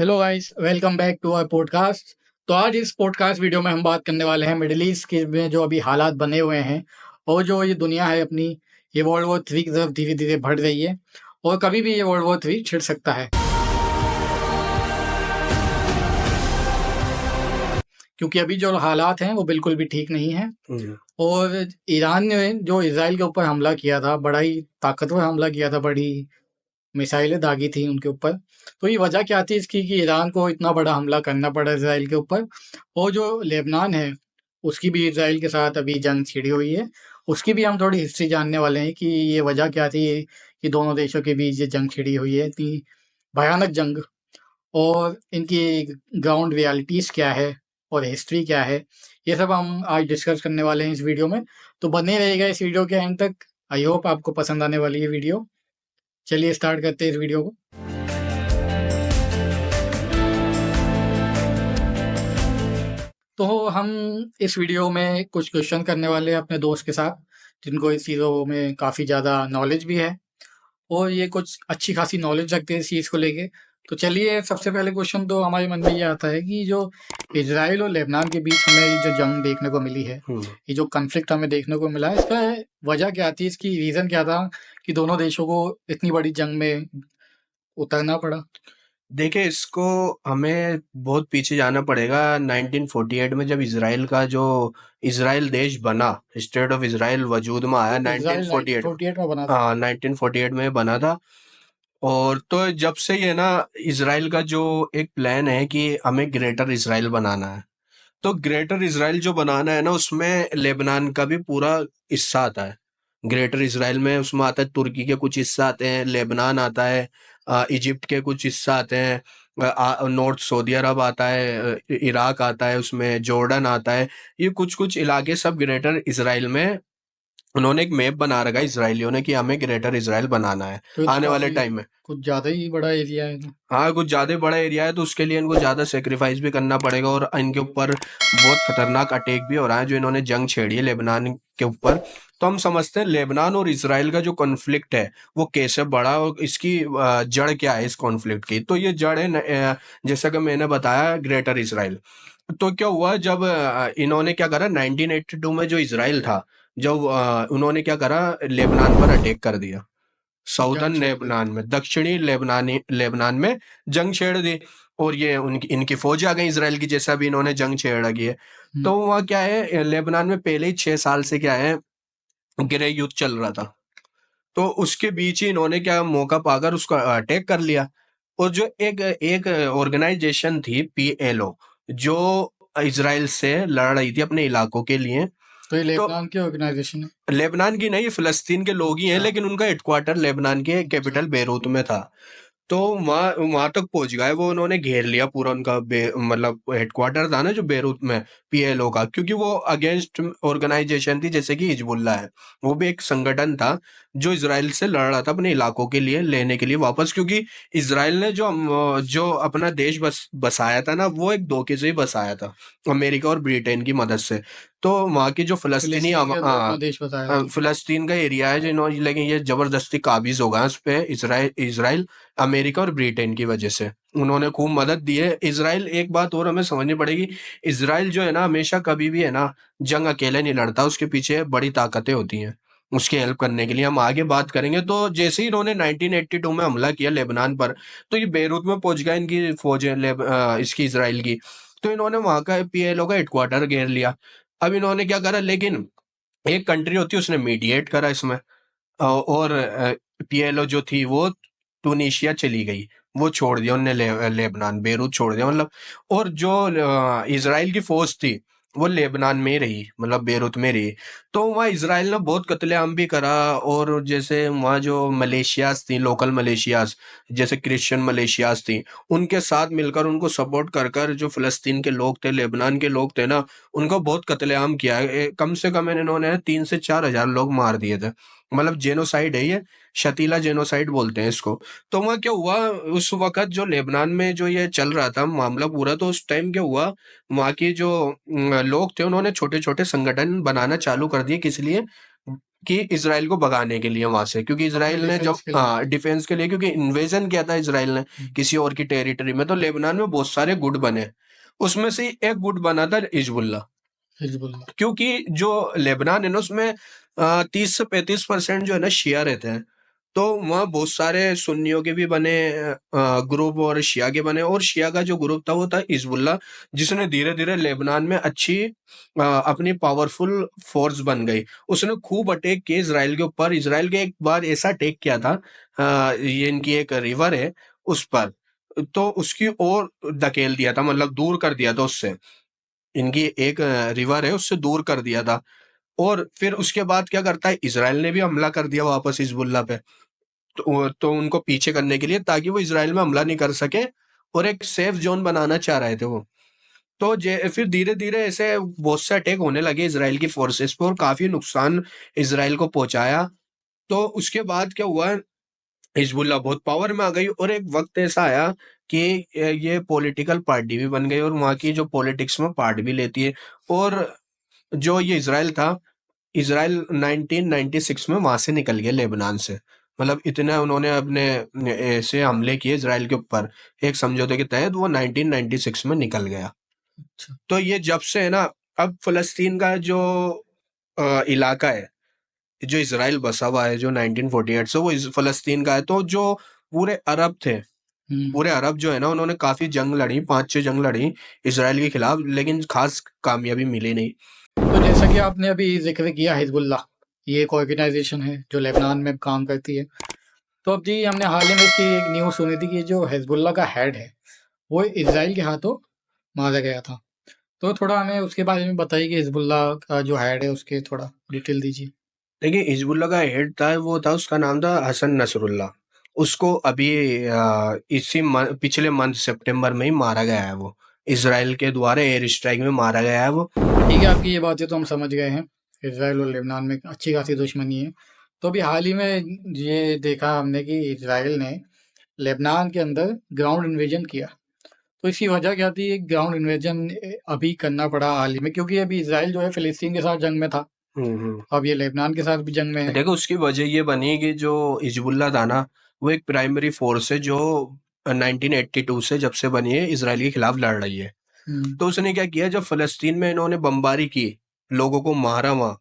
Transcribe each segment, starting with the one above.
Hello guys, welcome back to our podcast. तो आज इस पॉडकास्ट वीडियो में हम बात करने वाले हैं मिडिल ईस्ट के में जो अभी हालात बने हुए हैं और जो ये दुनिया है अपनी, ये वर्ल्ड वॉर 3 की तरफ धीरे-धीरे बढ़ रही है और कभी भी ये वर्ल्ड वॉर 3 छिड़ सकता है। क्योंकि अभी जो हालात हैं वो बिल्कुल भी ठीक नहीं हैं हुँ। और ईरान ने जो इज़राइल के ऊपर हमला किया था, बड़ा ही ताकतवर हमला किया था, बड़ी मिसाइलें दागी थी उनके ऊपर। तो ये वजह क्या थी इसकी कि ईरान को इतना बड़ा हमला करना पड़ा इज़राइल के ऊपर। और जो लेबनान है, उसकी भी इज़राइल के साथ अभी जंग छिड़ी हुई है। उसकी भी हम थोड़ी हिस्ट्री जानने वाले हैं कि ये वजह क्या थी कि दोनों देशों के बीच ये जंग छिड़ी हुई है, इतनी भयानक जंग। और इनकी ग्राउंड रियलिटीज़ क्या है और हिस्ट्री क्या है, ये सब हम आज डिस्कस करने वाले हैं इस वीडियो में। तो बने रहिएगा इस वीडियो के एंड तक। आई होप आपको पसंद आने वाली है वीडियो। चलिए स्टार्ट करते हैं इस वीडियो को। तो हम इस वीडियो में कुछ क्वेश्चन करने वाले हैं अपने दोस्त के साथ, जिनको इस चीज़ों में काफ़ी ज़्यादा नॉलेज भी है और ये कुछ अच्छी खासी नॉलेज रखते हैं इस चीज़ को लेके। तो चलिए, सबसे पहले क्वेश्चन तो हमारे मन में ये आता है कि जो इज़राइल और लेबनान के बीच हमें ये जो जंग देखने को मिली है, हुँ। ये जो कॉन्फ्लिक्ट हमें देखने को मिला है, इसका वजह क्या थी? इसकी रीज़न क्या था कि दोनों देशों को इतनी बड़ी जंग में उतरना पड़ा? देखिए, इसको हमें बहुत पीछे जाना पड़ेगा 1948 में जब इज़राइल देश बना, स्टेट ऑफ इज़राइल वजूद में आया इज़राइल 1948 में। 1948 में बना था। 1948 में बना था। और तो जब से ये ना इज़राइल का जो एक प्लान है कि हमें ग्रेटर इज़राइल बनाना है। तो ग्रेटर इज़राइल जो बनाना है ना, उसमें लेबनान का भी पूरा हिस्सा आता है। ग्रेटर इज़राइल में उसमें आता है, तुर्की के कुछ हिस्सा आते हैं, लेबनान आता है, इजिप्ट के कुछ हिस्सा आते हैं, नॉर्थ सऊदी अरब आता है, इराक आता है, उसमें जॉर्डन आता है। ये कुछ-कुछ इलाके सब ग्रेटर इज़राइल में उन्होंने एक मैप बना रखा है इज़राइलियों ने कि हमें ग्रेटर इज़राइल बनाना है तो ये तो आने वाले काफ़ी टाइम में। कुछ ज़्यादा ही बड़ा एरिया है ना। हाँ, कुछ ज़्यादा बड़ा एरिया है, तो उसके लिए इनको ज़्यादा सैक्रिफाइस भी करना पड़ेगा और इनके ऊपर बहुत खतरनाक अटैक भी हो रहा है, जो इन्होंने जंग छेड़ी है लेबनान के ऊपर। तो हम समझते हैं लेबनान और इज़राइल का जो कॉन्फ्लिक्ट है, वो कैसे बढ़ा और इसकी जड़ क्या है इस कॉन्फ्लिक्ट की। तो ये जड़ है जैसा कि मैंने बताया, ग्रेटर इज़राइल। तो क्या हुआ जब इन्होंने क्या करा 1982 में, जो इज़राइल था, जब उन्होंने क्या करा, लेबनान पर अटैक कर दिया। जंग साउदर्न छिड़ दी। लेबनान में, दक्षिणी लेबनान में जंग छेड़ दी और ये उनकी इनकी फौज आ गई इज़राइल की, जैसा भी इन्होंने जंग छेड़ की है। हुँ। तो वहाँ क्या है, लेबनान में पहले ही 6 साल से क्या है, गृह युद्ध चल रहा था। तो उसके बीच ही इन्होंने क्या मौका पाकर उसको अटैक कर लिया। और जो एक एक ऑर्गेनाइजेशन थी पीएलओ, जो इज़राइल से लड़ रही थी अपने इलाकों के लिए। तो ये तो लेबनान की ऑर्गेनाइज़ेशन है? लेबनान की नहीं, फ़िलिस्तीन के लोग ही हैं, अच्छा, लेकिन उनका हेडक्वार्टर लेबनान के अच्छा। कैपिटल बेरूत में था। तो वहाँ वहाँ तक पहुँच गए वो, उन्होंने घेर लिया पूरा उनका मतलब हेडक्वार्टर था ना जो बेरूत में, पीएलओ का, क्योंकि वो अगेंस्ट ऑर्गेनाइजेशन थी जैसे कि हिजबुल्लाह है। वो भी एक संगठन था जो इज़राइल से लड़ रहा था अपने इलाकों के लिए लेने के लिए वापस, क्योंकि इज़राइल ने जो अपना देश बसाया था ना, वो एक धोखे से ही बसाया था, अमेरिका और ब्रिटेन की मदद से। तो वहाँ की जो फ़लस्तीनी फ़िलिस्तीन के अंदर अपना देश बसाया था। फ़लस्तीन का एरिया है, जो इन्होंने, लेकिन ये ज़बरदस्ती काबिज़ हो गए उस पे इज़राइल, अमेरिका और ब्रिटेन की वजह से। उन्होंने खूब मदद दी है। इज़राइल, एक बात और हमें समझनी पड़ेगी, इज़राइल जो है ना, हमेशा कभी भी है ना, जंग अकेले नहीं लड़ता, उसके पीछे बड़ी ताकतें होती हैं, उसकी हेल्प करने के लिए। हम आगे बात करेंगे। तो जैसे ही इन्होंने 1982 में हमला किया लेबनान पर, तो ये बेरूत में पहुँच गए, इनकी फ़ौजें इसकी इज़राइल की। तो इन्होंने वहाँ का पीएलओ का हेडक्वार्टर घेर लिया। अब इन्होंने क्या करा, लेकिन एक कंट्री होती है, उसने मीडिएट करा इसमें। और पीएलओ जो थी वो ट्यूनीशिया चली गई। वो छोड़ दिया उन्होंने, लेबनान, बेरूत छोड़ दिया मतलब। और जो इज़राइल की फ़ौज थी, वो लेबनान में ही रही, मतलब बेरूत में रही। तो वहाँ इज़राइल ने बहुत कत्लेआम भी करा। और जैसे वहाँ जो मलेशियाज़ थी, लोकल मलेशियाज़, जैसे क्रिश्चियन मलेशियाज़ थी, उनके साथ मिलकर, उनको सपोर्ट कर जो फ़लस्तीन के लोग थे, लेबनान के लोग थे ना, उनका बहुत कत्लेआम किया है। कम से कम इन्होंने 3 से 4 हज़ार लोग मार दिए थे। मतलब जेनोसाइड है ये, शतीला जेनोसाइड बोलते हैं इसको। तो वहाँ क्या हुआ, उस वक़्त जो लेबनान में जो ये चल रहा था मामला पूरा, तो उस टाइम क्या हुआ, वहाँ के जो लोग थे, उन्होंने छोटे-छोटे संगठन बनाना चालू कर दिए। किस लिए? कि इसराइल को भगाने के लिए वहां से, क्योंकि अपने इसराइल ने जब डिफेंस के लिए। डिफेंस के लिए, क्योंकि इन्वेजन किया था इसराइल ने किसी और की टेरिटरी में, तो लेबनान में बहुत सारे गुट बने, उसमें से एक गुट बना था हिजबुल्लाह। हिजबुल्लाह। क्योंकि जो लेबनान है ना, उसमें 30 से 35% जो है ना शिया रहते हैं, तो वहाँ बहुत सारे सुन्नियों के भी बने ग्रुप और शिया के बने, और शिया का जो ग्रुप था वो था हिजबुल्लाह, जिसने धीरे धीरे लेबनान में अच्छी अपनी पावरफुल फोर्स बन गई। उसने खूब अटैक किए इसराइल के ऊपर। इसराइल के एक बार ऐसा अटैक किया था, ये इनकी एक रिवर है उस पर, तो उसकी ओर धकेल दिया था, मतलब दूर कर दिया था उससे, इनकी एक रिवर है उससे दूर कर दिया था। और फिर उसके बाद क्या करता है, इसराइल ने भी हमला कर दिया वापस हिजबुल्लाह पे, तो उनको पीछे करने के लिए, ताकि वो इसराइल में हमला नहीं कर सके, और एक सेफ जोन बनाना चाह रहे थे वो। तो फिर धीरे धीरे ऐसे बहुत से अटैक होने लगे इसराइल की फोर्सेस पे, और काफी नुकसान इसराइल को पहुंचाया। तो उसके बाद क्या हुआ, हिजबुल्लाह बहुत पावर में आ गई, और एक वक्त ऐसा आया कि ये पॉलिटिकल पार्टी भी बन गई, और वहाँ की जो पॉलिटिक्स में पार्ट भी लेती है। और जो ये इसराइल था, इसराइल 1996 में वहां से निकल गया लेबनान से, मतलब इतने उन्होंने अपने ऐसे हमले किए इसराइल के ऊपर एक समझौते के तहत, वो 1996 में निकल गया। अच्छा। तो ये जब से है ना, अब फलस्तीन का जो इलाका है, जो इसराइल बसा हुआ है, जो 1948 से वो फलस्तीन का है, तो जो पूरे अरब थे, हम्म। पूरे अरब जो है ना, उन्होंने काफी जंग लड़ी, 5-6 जंग लड़ी इसराइल के खिलाफ, लेकिन खास कामयाबी मिली नहीं। तो जैसा कि आपने अभी जिक्र किया हिजबुल्लाह, ये एक ऑर्गेनाइजेशन है जो लेबनान में काम करती है। तो अब जी हमने हाल ही में इसकी एक न्यूज़ सुनी थी कि जो हिजबुल्लाह का हेड है वो इसराइल के हाथों मारा गया था। तो थोड़ा हमें उसके बारे में बताइए कि हिजबुल्लाह का जो हेड है उसके थोड़ा डिटेल दीजिए। देखिए, हिजबुल्लाह का हेड था, वो था, उसका नाम था हसन नसरुल्लाह। उसको अभी पिछले मंथ सितंबर में ही मारा गया है वो, इसराइल के द्वारा एयर स्ट्राइक में मारा गया है वो। ठीक है, आपकी ये बातें तो हम समझ गए हैं। इसराइल और लेबनान में अच्छी खासी दुश्मनी है। तो अभी हाल ही में ये देखा हमने कि इसराइल ने लेबनान के अंदर ग्राउंड इन्वेजन किया। तो इसकी वजह क्या थी? एक ग्राउंड इन्वेजन अभी करना पड़ा हाल ही में, क्योंकि अभी इसराइल जो है फिलिस्तीन के साथ जंग में था। हम्म। अब ये लेबनान के साथ भी जंग में है। देखो, उसकी वजह ये बनी कि जो हिजबुल्लाह था ना, वो एक प्राइमरी फोर्स है जो 1982 से जब से बनी है, इसराइल के खिलाफ लड़ रही है। हम्म। तो उसने क्या किया, जब फलस्तीन में इन्होंने बमबारी की, लोगों को मारा वहां,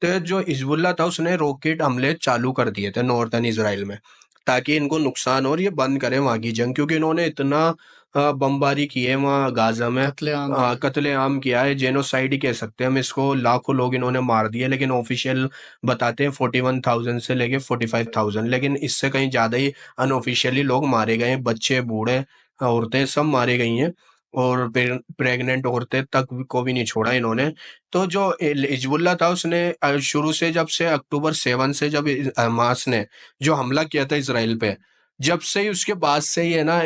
तो जो हिजबुल्लाह था उसने रॉकेट हमले चालू कर दिए थे नॉर्थन इसराइल में, ताकि इनको नुकसान हो और ये बंद करें वहां की जंग, क्योंकि इन्होंने इतना बमबारी की है वहां गाजा में, कत्लेआम किया। कत्लेआम किया है, जेनोसाइड ही कह सकते हैं हम इसको, लाखों लोग इन्होंने मार दिए, लेकिन ऑफिशियल बताते हैं 41,000 से लेके 45,000, लेकिन इससे कहीं ज्यादा ही अनऑफिशियली लोग मारे गए हैं, बच्चे बूढ़े औरतें सब मारे गई हैं, और प्रेग्नेंट औरतें तक को भी नहीं छोड़ा इन्होंने। तो जो हिजबुल्लाह था उसने शुरू से, जब से अक्टूबर 7 से जब हमास ने जो हमला किया था इसराइल पे, जब से ही उसके बाद से ही है ना,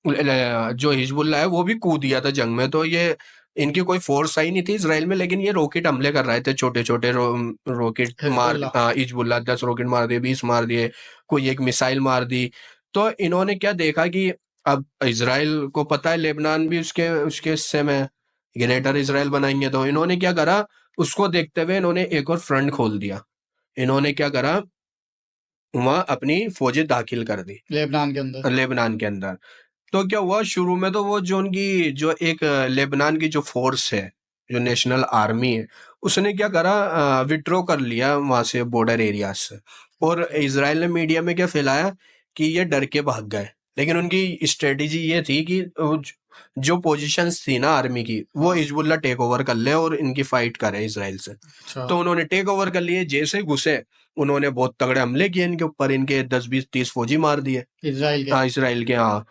जो हिजबुल्लाह है वो भी कूद दिया था जंग में। तो ये इनकी कोई फोर्स आई नहीं थी इसराइल में, लेकिन ये रॉकेट हमले कर रहे थे, छोटे छोटे रॉकेट मार, हिजबुल्लाह। हिजबुल्लाह 10 रॉकेट मार दिए, 20 मार दिए, कोई एक मिसाइल मार दी। तो इन्होंने क्या देखा कि अब इसराइल को पता है लेबनान भी उसके उसके हिस्से में है, ग्रेटर इसराइल बनाएंगे, तो इन्होंने क्या करा, उसको देखते हुए इन्होंने एक और फ्रंट खोल दिया। इन्होंने क्या करा, वहां अपनी फौजें दाखिल कर दी लेबनान के अंदर। लेबनान के अंदर। तो क्या हुआ, शुरू में तो वो जो उनकी जो एक लेबनान की जो फोर्स है, जो नेशनल आर्मी है, उसने क्या करा, विड्रॉ कर लिया वहां से, बॉर्डर एरिया से। और अच्छा। इसराइल ने मीडिया में क्या फैलाया कि ये डर के भाग गए, लेकिन उनकी स्ट्रेटेजी ये थी कि जो पोजीशंस थी ना आर्मी की, वो हाँ। हिजबुल्लाह टेक ओवर कर ले और इनकी फाइट करे इसराइल से। अच्छा। तो उन्होंने टेक ओवर कर लिए, जैसे ही घुसे उन्होंने बहुत तगड़े हमले किए इनके ऊपर, इनके 10-20-30 फौजी मार दिए। इसराइल के। हाँ, इसराइल के, हाँ।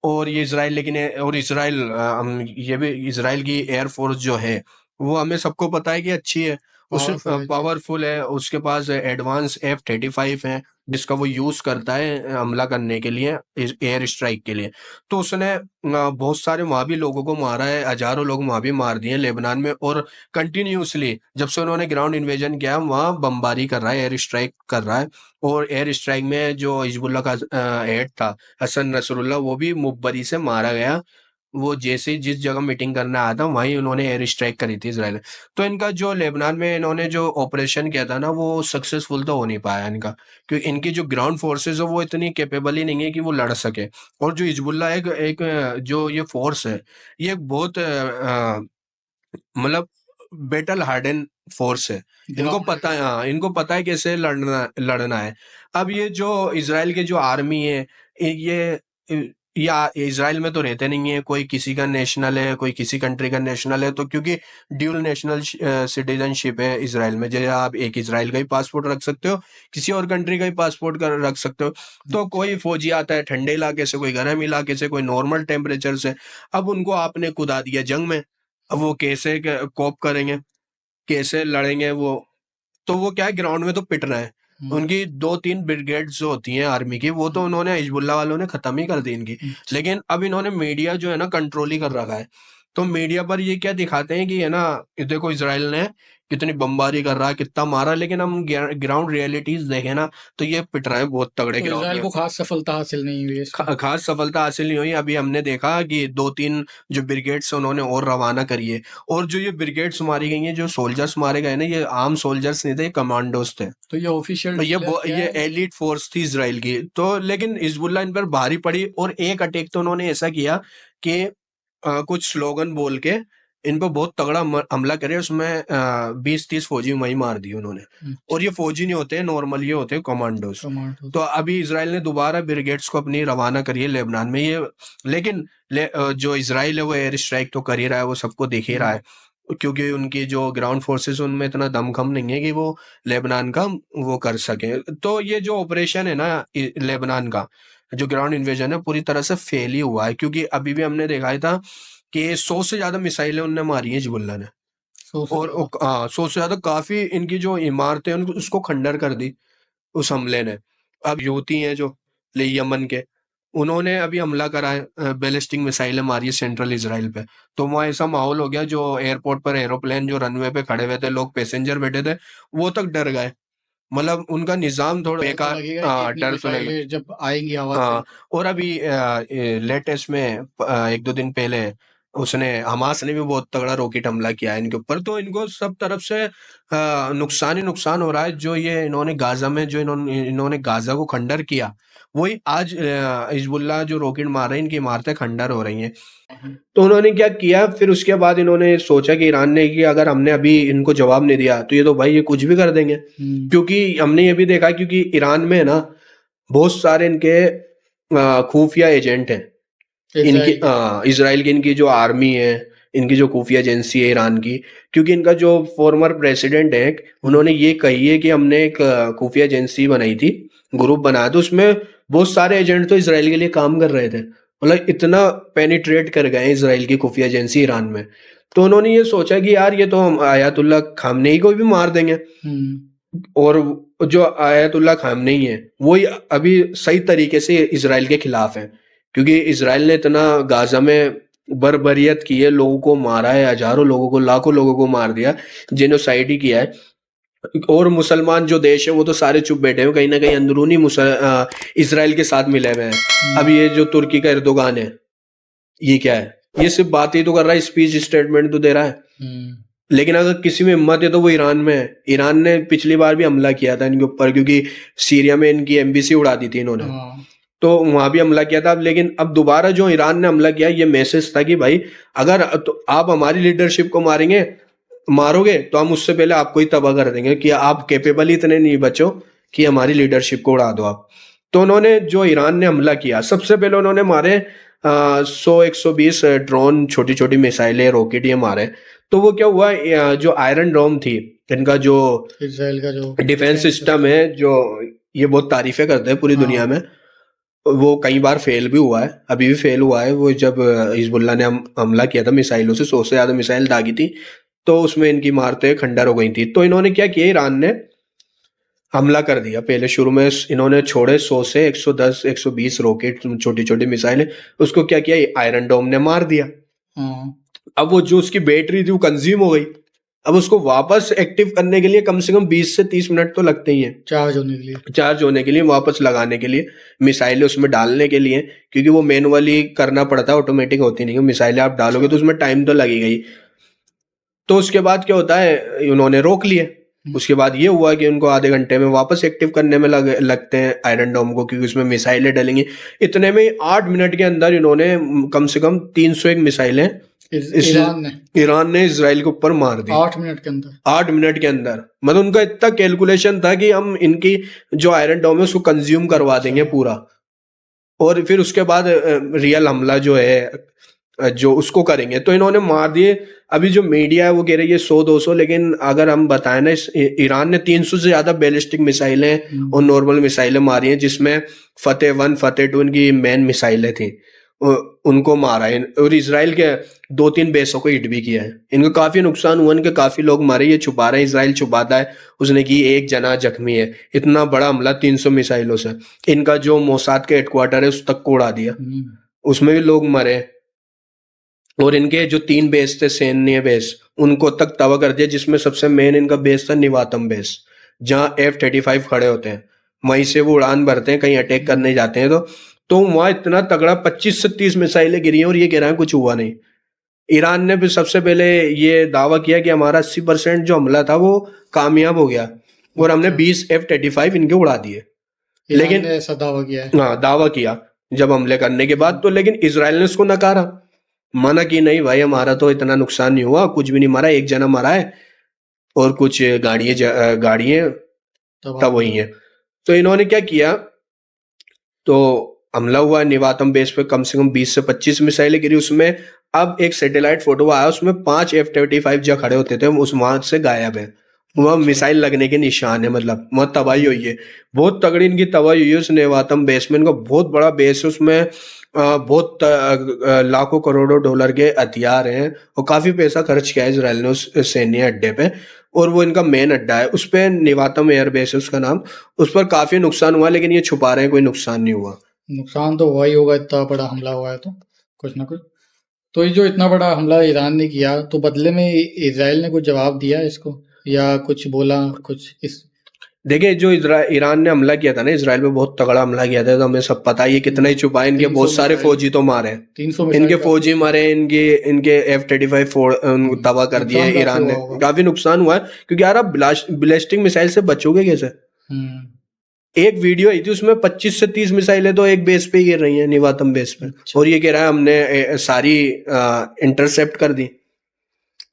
और ये इसराइल, लेकिन और इसराइल, हम ये भी, इसराइल की एयरफोर्स जो है वो हमें सबको पता है कि अच्छी है, उस पावरफुल है जी। पावरफुल है, उसके पास एडवांस F-35 है, जिसका वो यूज करता है हमला करने के लिए, एयर स्ट्राइक के लिए। तो उसने बहुत सारे वहां भी लोगों को मारा है, हजारों लोग वहां भी मार दिए लेबनान में, और कंटिन्यूसली जब से उन्होंने ग्राउंड इन्वेजन किया वहां बमबारी कर रहा है, एयर स्ट्राइक कर रहा है। और एयर स्ट्राइक में जो हिजबुल्लाह का हेड था हसन नसरुल्लाह, वो भी मुखबरी से मारा गया। वो जैसे ही जिस जगह मीटिंग करने आया था वहीं उन्होंने एयर स्ट्राइक करी थी इसराइल। तो इनका जो लेबनान में इन्होंने जो ऑपरेशन किया था ना वो सक्सेसफुल तो हो नहीं पाया इनका, क्योंकि इनकी जो ग्राउंड फोर्सेस है वो इतनी कैपेबल ही नहीं है कि वो लड़ सके। और जो हिजबुल्लाह एक जो ये फोर्स है, ये एक बहुत मतलब बैटल हार्डन फोर्स है। इनको ग्राउंड पता है, हाँ, इनको पता है कैसे लड़ना है। अब ये जो इज़राइल की जो आर्मी है, ये या इज़राइल में तो रहते नहीं है, कोई किसी का नेशनल है, कोई किसी कंट्री का नेशनल है, तो क्योंकि ड्यूल नेशनल सिटीजनशिप है इज़राइल में, जैसे आप एक इज़राइल का ही पासपोर्ट रख सकते हो, किसी और कंट्री का ही पासपोर्ट कर रख सकते हो। तो कोई फौजी आता है ठंडे इलाके से, कोई गर्म इलाके से, कोई नॉर्मल टेम्परेचर से, अब उनको आपने कुदा दिया जंग में। अब वो कैसे कोप करेंगे, कैसे लड़ेंगे वो? तो वो क्या है, ग्राउंड में तो पिट रहे हैं। उनकी 2-3 ब्रिगेड्स जो होती हैं आर्मी की, वो तो उन्होंने हिजबुल्लाह वालों ने खत्म ही कर दी इनकी। लेकिन अब इन्होंने मीडिया जो है ना कंट्रोल ही कर रखा है। तो मीडिया पर ये क्या दिखाते हैं कि है ना, ये देखो इज़राइल ने कितनी बमबारी कर रहा है, कितना मारा, लेकिन हम ग्राउंड रियलिटीज देखें ना तो ये पिट रहे हैं बहुत तगड़े तो ग्राउंड इज़राइल में। को खास सफलता हासिल नहीं हुई है इसमें। खास सफलता हासिल नहीं हुई। अभी हमने देखा कि 2-3 जो ब्रिगेड्स उन्होंने और रवाना करी है, और जो ये ब्रिगेड्स मारी गई हैं, जो सोल्जर्स मारे गए ना, ये आम सोल्जर्स नहीं थे, ये कमांडोज थे। तो ये ऑफिशियल ये डिक्लेयर किया ये है। एलिट फोर्स थी इजराइल की। तो लेकिन हिजबुल्लाह इन पर भारी पड़ी, और एक अटैक तो उन्होंने ऐसा किया कि कुछ स्लोगन बोल के इन पर बहुत तगड़ा हमला करे, उसमें 20-30 फौजी वहीं मार दिए उन्होंने। और ये फौजी नहीं होते नॉर्मल, ये होते कमांडोज। कमांडो। तो अभी इजराइल ने दोबारा ब्रिगेड्स को अपनी रवाना करी है लेबनान में। ये लेकिन जो इजराइल है वो एयर स्ट्राइक तो कर ही रहा है, वो सबको दिख ही रहा है, क्योंकि उनकी जो ग्राउंड फोर्सेस उनमें इतना दमखम नहीं है कि वो लेबनान का वो कर सके। तो ये जो ऑपरेशन है ना लेबनान का, जो ग्राउंड इन्वेजन है, पूरी तरह से फेल ही हुआ है, क्योंकि अभी भी हमने देखा ही था कि 100 से ज्यादा मिसाइलें उनने मारी हैं हिजबुल्लाह ने। 100 से और ज्यादा। 100 से ज्यादा, काफी इनकी जो इमारतें उनको उसको खंडर कर दी उस हमले ने। अब यूती हैं जो यमन के, उन्होंने अभी हमला करा है, बैलिस्टिक मिसाइलें मारी है सेंट्रल इजराइल पे। तो वहाँ ऐसा माहौल हो गया, जो एयरपोर्ट पर एरोप्लेन जो रनवे पे खड़े हुए थे, लोग पैसेंजर बैठे थे, वो तक डर गए। मतलब उनका निजाम थोड़ा डर तो बेकार। लगेगा कि इतनी डर तो लग। मिसाइलें जब आएंगी हवा से। हाँ, और अभी लेटेस्ट में 1-2 दिन पहले उसने हमास ने भी बहुत तगड़ा रॉकेट हमला किया है इनके ऊपर। तो इनको सब तरफ से नुकसान ही नुकसान हो रहा है। जो ये इन्होंने गाजा में जो इन्होंने गाजा को खंडर किया, वही आज हिजबुल्लाह जो रॉकेट मार रहे हैं, इनकी इमारतें खंडर हो रही हैं। तो उन्होंने क्या किया फिर उसके बाद, इन्होंने सोचा कि ईरान ने कि अगर हमने अभी इनको जवाब नहीं दिया तो ये तो भाई ये कुछ भी कर देंगे। क्योंकि हमने ये भी देखा, क्योंकि ईरान में है ना बहुत सारे इनके खुफिया एजेंट हैं। इनकी इजराइल के। इजराइल की इनकी जो आर्मी है, इनकी जो खुफिया एजेंसी है ईरान की, क्योंकि इनका जो फॉर्मर प्रेसिडेंट है, उन्होंने ये कही है कि हमने एक खुफिया एजेंसी बनाई थी, ग्रुप बनाया था, उसमें बहुत सारे एजेंट तो इजराइल के लिए काम कर रहे थे। मतलब इतना पेनिट्रेट कर गए इजराइल की खुफिया एजेंसी ईरान में। तो उन्होंने ये सोचा कि यार ये तो हम आयतुल्ला खामनेई को भी मार देंगे। और जो आयतुल्ला खामनेई है वही अभी सही तरीके से इजराइल के खिलाफ है, क्योंकि इजराइल ने इतना गाजा में बर्बरियत की है, लोगों को मारा है, हजारों लोगों को, लाखों लोगों को मार दिया, जेनोसाइड ही किया है। और मुसलमान जो देश है वो तो सारे चुप बैठे हैं, कहीं ना कहीं अंदरूनी इजराइल के साथ मिले हुए हैं। अब ये जो तुर्की का एर्दोगान है, ये क्या है, ये सिर्फ बात ही तो कर रहा है, स्पीच स्टेटमेंट तो दे रहा है। लेकिन अगर किसी में हिम्मत है तो वो ईरान में है। ईरान ने पिछली बार भी हमला किया था इनके ऊपर, क्योंकि सीरिया में इनकी एम्बेसी उड़ा दी थी इन्होंने, तो वहां भी हमला किया था। लेकिन अब दोबारा जो ईरान ने हमला किया, ये मैसेज था कि भाई अगर तो आप हमारी लीडरशिप को मारोगे तो हम उससे पहले आपको ही तबाह कर देंगे, कि आप कैपेबल इतने नहीं बचो कि हमारी लीडरशिप को उड़ा दो आप। तो उन्होंने जो ईरान ने हमला किया, सबसे पहले उन्होंने मारे 100-120 ड्रोन, छोटी छोटी मिसाइलें, रॉकेट ये मारे। तो वो क्या हुआ, जो आयरन डोम थी, इनका जो इजराइल का जो डिफेंस सिस्टम है, जो ये बहुत तारीफें करते हैं पूरी दुनिया में, वो कई बार फेल भी हुआ है, अभी भी फेल हुआ है। वो जब हिजबुल्लाह ने हमला किया था मिसाइलों से, 100 से ज्यादा मिसाइल दागी थी, तो उसमें इनकी इमारतें खंडर हो गई थी। तो इन्होंने क्या किया, ईरान ने हमला कर दिया। पहले शुरू में इन्होंने छोड़े 100 से 110 120 रॉकेट, छोटी छोटी मिसाइलें, उसको क्या किया, आयरन डोम ने मार दिया। अब वो जो उसकी बैटरी थी वो कंज्यूम हो गई। अब उसको वापस एक्टिव करने के लिए कम से कम 20 से 30 मिनट तो लगते ही हैं चार्ज होने के लिए। चार्ज होने के लिए, वापस लगाने के लिए, मिसाइलें उसमें डालने के लिए, क्योंकि वो मैनुअली करना पड़ता है, ऑटोमेटिक होती नहीं है। मिसाइलें आप डालोगे तो उसमें टाइम तो लगेगा ही। तो उसके बाद क्या होता है, उन्होंने रोक लिए। उसके बाद ये हुआ कि उनको आधे घंटे में वापस एक्टिव करने में लगते हैं आयरन डोम को, क्योंकि उसमें मिसाइलें डलेंगी। इतने में 8 मिनट के अंदर इन्होंने कम से कम 301 मिसाइलें ईरान ने इजराइल के ऊपर मार दी 8 मिनट के अंदर। 8 मिनट के अंदर। मतलब उनका इतना कैलकुलेशन था कि हम इनकी जो आयरन डोम है उसको कंज्यूम करवा देंगे पूरा, और फिर उसके बाद रियल हमला जो है जो उसको करेंगे। तो इन्होंने मार दिए। अभी जो मीडिया है वो कह रही है 100-200, लेकिन अगर हम बताएं ना, ईरान ने 300 से ज्यादा बैलिस्टिक मिसाइलें और नॉर्मल मिसाइलें मारी हैं, जिसमें फतेह 1 फतेह 2 इनकी मेन मिसाइलें थी, उनको मारा है। और इसराइल के 2-3 बेसों को हिट भी किया है। इनको काफी नुकसान हुआ, इनके काफी लोग मारे। ये छुपा रहे हैं, इसराइल छुपाता है उसने की एक जना जख्मी है। इतना बड़ा हमला 300 मिसाइलों से। इनका जो मोसाद के हेडक्वार्टर है उस तक को उड़ा दिया, उसमें भी लोग मरे। और इनके जो 3 बेस थे सैन्य बेस, उनको तक तबाह कर दिया, जिसमें सबसे मेन इनका बेस था निवातम बेस, जहां F-35 खड़े होते हैं। वहीं से वो उड़ान भरते हैं कहीं अटैक करने जाते हैं तो वहां इतना तगड़ा 25 से 30 मिसाइलें गिरी हैं, और ये कह रहा है कुछ हुआ नहीं। ईरान ने भी सबसे पहले ये दावा किया कि हमारा 80% जो हमला था वो कामयाब हो गया, और हमने 20 F-35 इनके उड़ा दिए। लेकिन ऐसा दावा किया है। हाँ, दावा किया जब हमले करने के बाद। तो लेकिन इसराइल ने उसको नकारा, माना कि नहीं भाई, हमारा तो इतना नुकसान नहीं हुआ, कुछ भी नहीं मारा, एक जना मारा है और कुछ गाड़ियां तब हुई हैं। तो इन्होंने क्या किया, तो हमला हुआ निवातम बेस पे, कम से कम 20 से 25 मिसाइलें गिरी उसमें। अब एक सैटेलाइट फोटो आया, उसमें 5 F-35 जो खड़े होते थे उस वहां से गायब है। वह मिसाइल लगने के निशान है, मतलब वह तबाही हुई है। बहुत तगड़ी इनकी तबाही हुई है उस नेवातम बेस में। इनका बहुत बड़ा बेस है, उसमें बहुत लाखों करोड़ों डॉलर के हथियार हैं, और काफी पैसा खर्च किया है इसराइल ने उस सैन्य अड्डे पे। और वो इनका मेन अड्डा है, उस पे निवातम एयर बेस है उसका नाम। उस पर काफी नुकसान हुआ, लेकिन ये छुपा रहे हैं कोई नुकसान नहीं हुआ। नुकसान तो हुआ ही होगा, इतना बड़ा हमला हुआ है तो कुछ ना कुछ। तो ये जो इतना बड़ा हमला ईरान ने किया, तो बदले में इजराइल ने कुछ जवाब दिया इसको, या कुछ बोला कुछ इस? देखिए, जो ईरान ने हमला किया था ना इसराइल पे, बहुत तगड़ा हमला किया था, तो हमें सब पता है। ये कितना ही छुपाए, इनके बहुत सारे फौजी तो मारे, 300 इनके फौजी मारे, इनके F-35 तबाह कर दिए ईरान ने। काफी नुकसान हुआ है, क्योंकि यार आप बैलिस्टिक मिसाइल से बचोगे कैसे? एक वीडियो आई थी, उसमें 25 से 30 मिसाइलें तो एक बेस पे गिर रही हैं, निवातम बेस पे। और ये कह रहा है हमने सारी इंटरसेप्ट कर दी।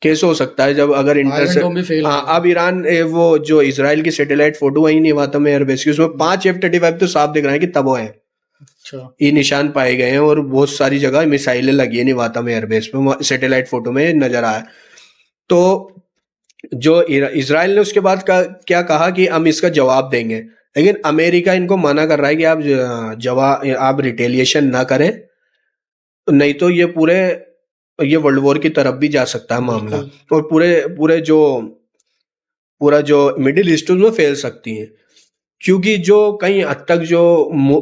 कैसे हो सकता है जब अगर इंटरसेप्ट? हाँ, अब ईरान वो जो इसराइल की सैटेलाइट फोटो आई निवातम एयरबेस की, उसमें 5 F-35 तो साफ दिख रहा है कि तबाह है। ये निशान पाए गए हैं, और बहुत सारी जगह मिसाइलें लगी है निवातम एयरबेस पे, सैटेलाइट फोटो में नजर आया। तो जो इसराइल ने उसके बाद क्या कहा कि हम इसका जवाब देंगे, लेकिन अमेरिका इनको मना कर रहा है कि आप रिटेलिएशन ना करें, नहीं तो ये वर्ल्ड वॉर की तरफ भी जा सकता है मामला, और पूरा जो मिडिल ईस्ट में फैल सकती है। क्योंकि जो कई हद तक जो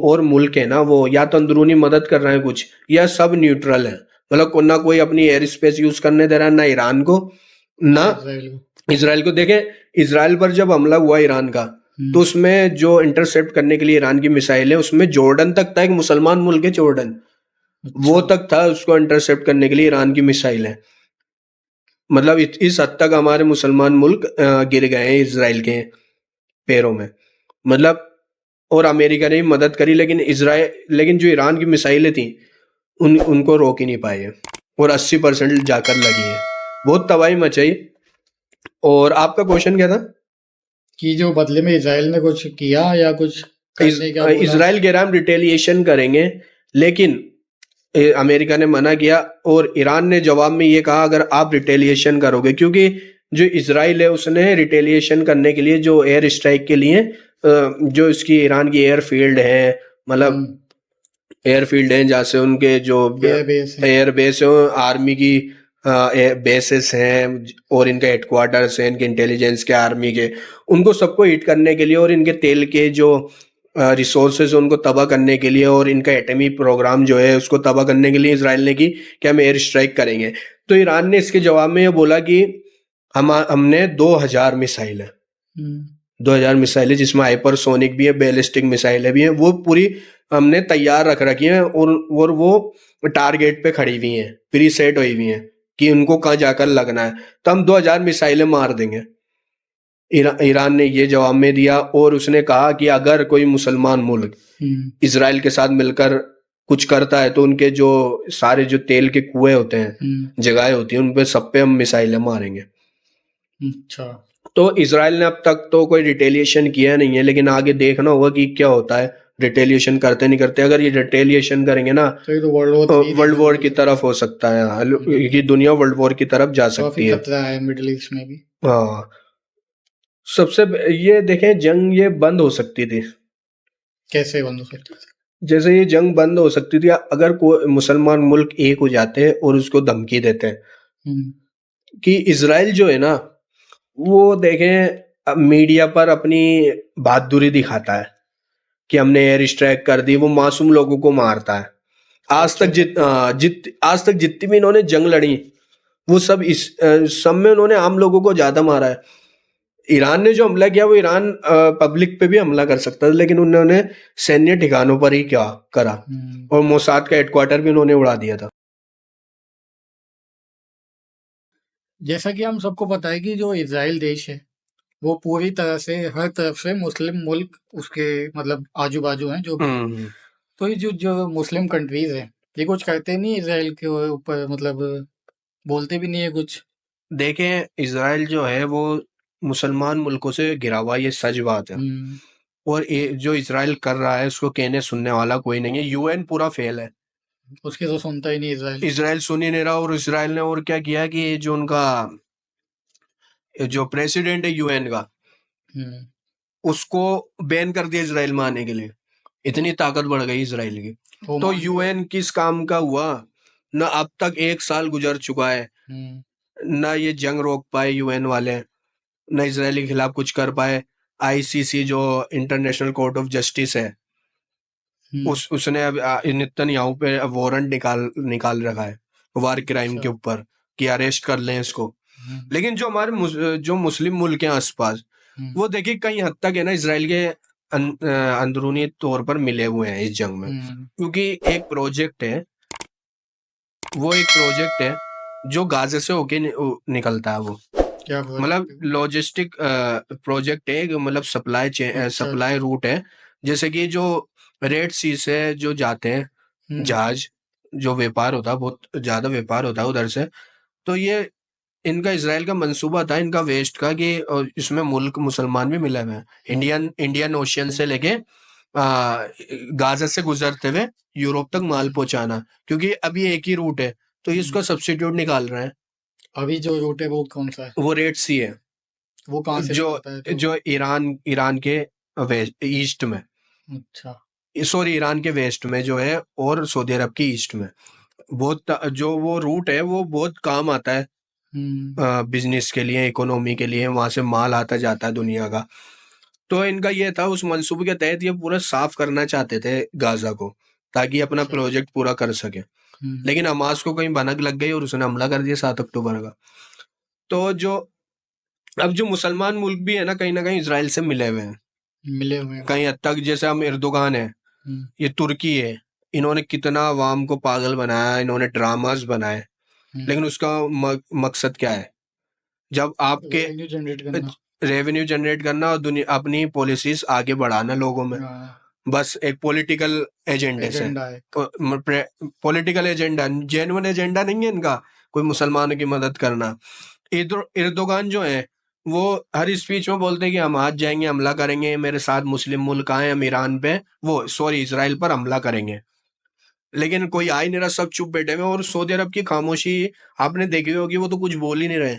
और मुल्क है ना, वो या तो अंदरूनी मदद कर रहे हैं कुछ, या सब न्यूट्रल है। मतलब ना कोई अपनी एयर स्पेस यूज करने दे रहा है, ना ईरान को ना इसराइल को। देखे, इसराइल पर जब हमला हुआ ईरान का, तो उसमें जो इंटरसेप्ट करने के लिए ईरान की मिसाइल है, उसमें जॉर्डन तक था, एक मुसलमान मुल्क है जॉर्डन, वो तक था, उसको इंटरसेप्ट करने के लिए ईरान की मिसाइल है। मतलब इस हद तक हमारे मुसलमान मुल्क गिर गए हैं इसराइल के पैरों में। मतलब, और अमेरिका ने भी मदद करी, लेकिन जो ईरान की मिसाइलें थी उनको रोक ही नहीं पाए हैं, और 80% जाकर लगी है, बहुत तबाही मचाई। और आपका क्वेश्चन क्या था? कि जो बदले में इसराइल ने कुछ किया या कुछ करने का बोला? इसराइल कह रहा हम रिटेलिएशन करेंगे, लेकिन अमेरिका ने मना किया, और ईरान ने जवाब में ये कहा अगर आप रिटेलिएशन करोगे, क्योंकि जो इसराइल है उसने रिटेलिएशन करने के लिए, जो एयर स्ट्राइक के लिए, जो इसकी ईरान की एयरफील्ड है, मतलब एयरफील्ड है जहाँ से उनके जो एयर बेस है, आर्मी की बेसिस हैं, और इनके हेडक्वार्टर्स हैं, इनके इंटेलिजेंस के, आर्मी के, उनको सबको हिट करने के लिए, और इनके तेल के जो रिसोर्सेज उनको तबाह करने के लिए, और इनका एटमी प्रोग्राम जो है उसको तबाह करने के लिए इसराइल ने की कि हम एयर स्ट्राइक करेंगे। तो ईरान ने इसके जवाब में ये बोला कि हमने 2000 मिसाइल है, 2000 मिसाइल है, जिसमें हाइपरसोनिक भी है, बैलिस्टिक मिसाइलें भी हैं, वो पूरी हमने तैयार रख रखी हैं, और वो टारगेट पे खड़ी हुई हैं, प्री सेट हुई हुई हैं कि उनको कहाँ जाकर लगना है। तो हम 2000 मिसाइलें मार देंगे। ईरान ने ये जवाब में दिया, और उसने कहा कि अगर कोई मुसलमान मुल्क इसराइल के साथ मिलकर कुछ करता है तो उनके जो सारे जो तेल के कुएं होते हैं, जगह होती है, उन पे सब पे हम मिसाइलें मारेंगे। अच्छा। तो इसराइल ने अब तक तो कोई रिटेलिएशन किया नहीं है, लेकिन आगे देखना होगा कि क्या होता है, रिटेलिएशन करते नहीं करते। अगर ये रिटेलिएशन करेंगे ना तो ये तो वर्ल्ड वॉर की तरफ हो सकता है, कि दुनिया वर्ल्ड वॉर की तरफ जा काफी सकती है। खतरा है मिडिल ईस्ट में भी। हाँ, सबसे ये देखें, जंग ये बंद हो सकती थी। कैसे बंद हो सकती है? जैसे ये जंग बंद हो सकती थी अगर कोई मुसलमान मुल्क एक हो जाते हैं और उसको धमकी देते हैं कि इसराइल जो है ना, वो देखें, अब मीडिया पर अपनी बहादुरी दिखाता है कि हमने एयर स्ट्राइक कर दी, वो मासूम लोगों को मारता है। आज तक आज तक जितनी भी इन्होंने जंग लड़ी, वो सब सब में उन्होंने आम लोगों को ज्यादा मारा है। ईरान ने जो हमला किया, वो ईरान पब्लिक पे भी हमला कर सकता था, लेकिन उन्होंने सैन्य ठिकानों पर ही क्या करा, और मोसाद का हेडक्वार्टर भी उन्होंने उड़ा दिया था। जैसा कि हम सबको पता है कि जो इजराइल देश है वो पूरी तरह से हर तरफ से मुस्लिम मुल्क उसके मतलब आजू बाजू हैं जो भी। तो ये जो जो मुस्लिम कंट्रीज है ये कुछ करते नहीं इजराइल के ऊपर, मतलब बोलते भी नहीं है कुछ। देखें, इसराइल जो है वो मुसलमान मुल्कों से घिरा हुआ, ये सच बात है। और जो इसराइल कर रहा है उसको कहने सुनने वाला कोई नहीं है। यूएन पूरा फेल है, उसके तो सुनता ही नहीं इजराइल। इसराइल सुन ही नहीं रहा। और इसराइल ने और क्या किया कि जो उनका जो प्रेसिडेंट है यूएन का, उसको बैन कर दिया इसराइल में आने के लिए। इतनी ताकत बढ़ गई इसराइल की। तो यूएन किस काम का हुआ ना, अब तक 1 साल गुजर चुका है, ना ये जंग रोक पाए यूएन वाले, ना इसराइल के खिलाफ कुछ कर पाए। आईसीसी जो इंटरनेशनल कोर्ट ऑफ जस्टिस है, उसने अब नेतन्याहू पे वारंट निकाल रखा है वार क्राइम के ऊपर कि अरेस्ट कर लें इसको। लेकिन जो हमारे जो मुस्लिम मुल्क हैं आसपास, वो देखिए कई हद तक है ना इसराइल के अंदरूनी तौर पर मिले हुए हैं इस जंग में। क्योंकि एक प्रोजेक्ट है, वो एक प्रोजेक्ट है जो गाजा से होके निकलता है। वो क्या मतलब लॉजिस्टिक प्रोजेक्ट है, मतलब सप्लाई रूट है। जैसे कि जो रेड सी से जो जाते हैं जहाज, जो व्यापार होता है, बहुत ज्यादा व्यापार होता है उधर से। तो ये इनका इसराइल का मंसूबा था इनका वेस्ट का, कि इसमें मुल्क मुसलमान भी मिले हुए हैं। इंडियन ओशियन से लेके गाजा से गुजरते हुए यूरोप तक माल पहुंचाना, क्योंकि अभी एक ही रूट है, तो इसका सब्स्टिट्यूट निकाल रहे हैं। अभी जो रूट है वो कौन सा है? वो रेड सी है, वो कहाँ से निकलता है? जो ईरान के वेस्ट ईस्ट में, अच्छा। सॉरी ईरान के वेस्ट में जो है, और सऊदी अरब की ईस्ट में। बहुत जो वो रूट है वो बहुत काम आता है बिजनेस के लिए, इकोनॉमी के लिए। वहां से माल आता जाता है दुनिया का। तो इनका ये था, उस मंसूबे के तहत ये पूरा साफ करना चाहते थे गाजा को, ताकि अपना प्रोजेक्ट पूरा कर सके। लेकिन हमास को कहीं भनक लग गई और उसने हमला कर दिया 7 अक्टूबर का। तो जो अब जो मुसलमान मुल्क भी है ना कहीं इसराइल से मिले हुए हैं कहीं हद तक। जैसे हम एर्दोगान है, ये तुर्की है, इन्होंने कितना अवाम को पागल बनाया, इन्होंने ड्रामास बनाए। लेकिन उसका मकसद क्या है? जब आपके रेवेन्यू जनरेट करना और दुनिया अपनी पॉलिसीज आगे बढ़ाना लोगों में, बस एक पॉलिटिकल एजेंडे से। पॉलिटिकल एजेंडा, जेन्युइन एजेंडा नहीं है इनका कोई मुसलमानों की मदद करना। एर्दोगान जो है वो हर स्पीच में बोलते हैं कि हम आज जाएंगे, हमला करेंगे, मेरे साथ मुस्लिम मुल्क आए, हम ईरान पे इसराइल पर हमला करेंगे। लेकिन कोई आ ही नहीं रहा, सब चुप बैठे हुए। और सऊदी अरब की खामोशी आपने देखी होगी, वो तो कुछ बोल ही नहीं रहे।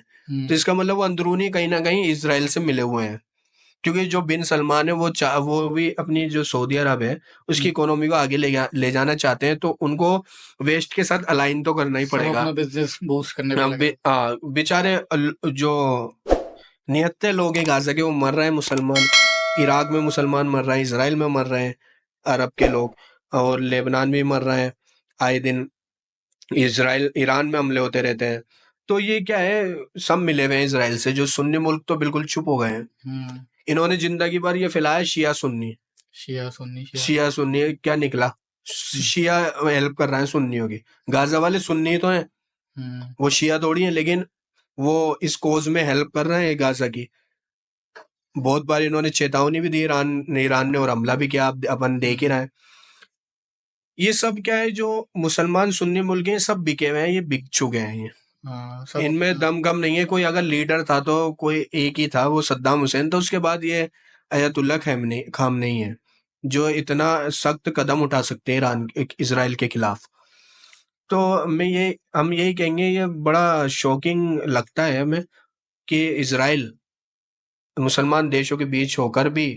तो इसका मतलब वो अंदरूनी कहीं ना कहीं इसराइल से मिले हुए हैं। क्योंकि जो बिन सलमान है वो भी अपनी जो सऊदी अरब है उसकी इकोनॉमी को आगे ले जाना चाहते हैं, तो उनको वेस्ट के साथ अलाइन तो करना ही पड़ेगा। अपना बिजनेस बूस्ट करने पे बेचारे जो निहत्ते लोग हैं गाजा के, वो मर रहे हैं। मुसलमान इराक में मुसलमान मर रहे हैं, इसराइल में मर रहे हैं अरब के लोग, और लेबनान में मर रहे हैं आए दिन। इसराइल ईरान में हमले होते रहते हैं। तो ये क्या है, सब मिले हुए हैं इसराइल से। जो सुन्नी मुल्क तो बिल्कुल चुप हो गए हैं। इन्होंने जिंदगी भर ये फैलाया शिया सुन्नी, शिया सुन्नी शिया शिया सुन्नी, क्या निकला? शिया हेल्प कर रहे हैं सुन्नियों की। गाजा वाले सुन्नी तो हैं, वो शिया थोड़ी हैं, लेकिन वो इस कोज में हेल्प कर रहे हैं गाजा की। बहुत बार इन्होंने चेतावनी भी दी ईरान ने, और हमला भी किया, अपन देख ही रहे हैं। ये सब क्या है, जो मुसलमान सुन्नी मुल्क हैं सब बिके हुए हैं, ये बिक चुके हैं ये। इनमें दम गम नहीं है। कोई अगर लीडर था तो कोई एक ही था, वो सद्दाम हुसैन था। उसके बाद ये अयतुल्ला खामनेई है, जो इतना सख्त कदम उठा सकते हैं इसराइल के खिलाफ। तो हम यही कहेंगे, ये बड़ा शॉकिंग लगता है हमें कि इसराइल मुसलमान देशों के बीच होकर भी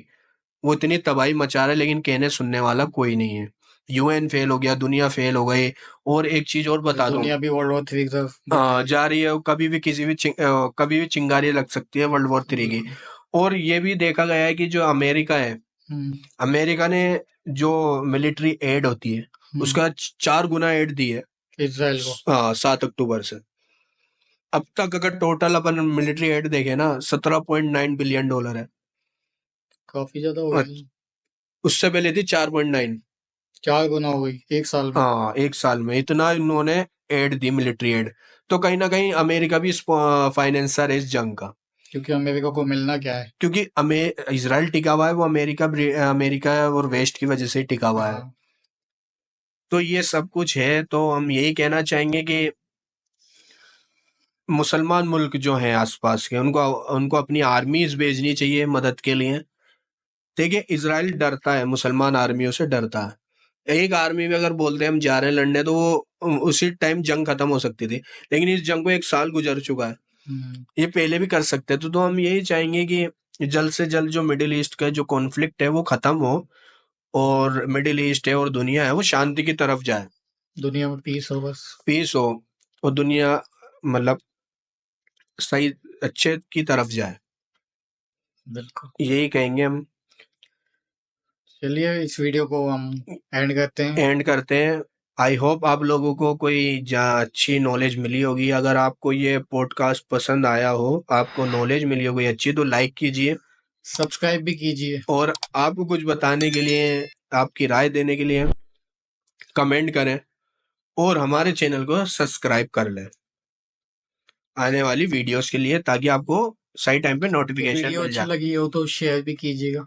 वो इतनी तबाही मचा रहा है, लेकिन कहने सुनने वाला कोई नहीं है। यूएन फेल हो गया, दुनिया फेल हो गई। और एक चीज और बता दूं, दुनिया भी वर्ल्ड वॉर 3 की तरफ जा रही है। कभी भी कभी भी चिंगारी लग सकती है वर्ल्ड वॉर 3 की। और ये भी देखा गया है कि जो अमेरिका है, अमेरिका ने जो मिलिट्री एड होती है उसका 4 गुना एड दी है इसराइल को 7 अक्टूबर से। अब तक अगर टोटल अपन मिलिट्री एड देखे ना, $17.9 बिलियन है। काफी ज्यादा हो गई। उससे पहले थी 4.9। 4 गुना हो गई एक साल में। हाँ, एक साल में इतना इन्होंने एड दी, मिलिट्री एड। तो कहीं ना कहीं अमेरिका भी फाइनेंसर है इस जंग का। क्योंकि अमेरिका को मिलना क्या है, क्योंकि इसराइल टिका हुआ है, वो अमेरिका और वेस्ट की वजह से टिका हुआ है। तो ये सब कुछ है। तो हम यही कहना चाहेंगे कि मुसलमान मुल्क जो हैं आसपास के, उनको अपनी आर्मीज भेजनी चाहिए मदद के लिए। देखिए, इसराइल डरता है, मुसलमान आर्मियों से डरता है। एक आर्मी में अगर बोलते हैं हम जा रहे हैं लड़ने, तो वो उसी टाइम जंग खत्म हो सकती थी। लेकिन इस जंग को 1 साल गुजर चुका है, ये पहले भी कर सकते थे। तो हम यही चाहेंगे कि जल्द से जल्द जो मिडिल ईस्ट का जो कॉन्फ्लिक्ट है वो खत्म हो, और मिडिल ईस्ट है और दुनिया है वो शांति की तरफ जाए। दुनिया में पीस हो, बस पीस हो, और दुनिया मतलब सही अच्छे की तरफ जाए। बिल्कुल, यही कहेंगे हम। चलिए इस वीडियो को हम एंड करते हैं। आई होप आप लोगों को कोई अच्छी नॉलेज मिली होगी। अगर आपको ये पॉडकास्ट पसंद आया हो, आपको नॉलेज मिली हो कोई अच्छी, तो लाइक कीजिए, सब्सक्राइब भी कीजिए, और आपको कुछ बताने के लिए, आपकी राय देने के लिए कमेंट करें, और हमारे चैनल को सब्सक्राइब कर लें आने वाली वीडियोस के लिए, ताकि आपको सही टाइम पे नोटिफिकेशन वीडियो मिल अच्छी जाए। लगी हो तो शेयर भी कीजिएगा।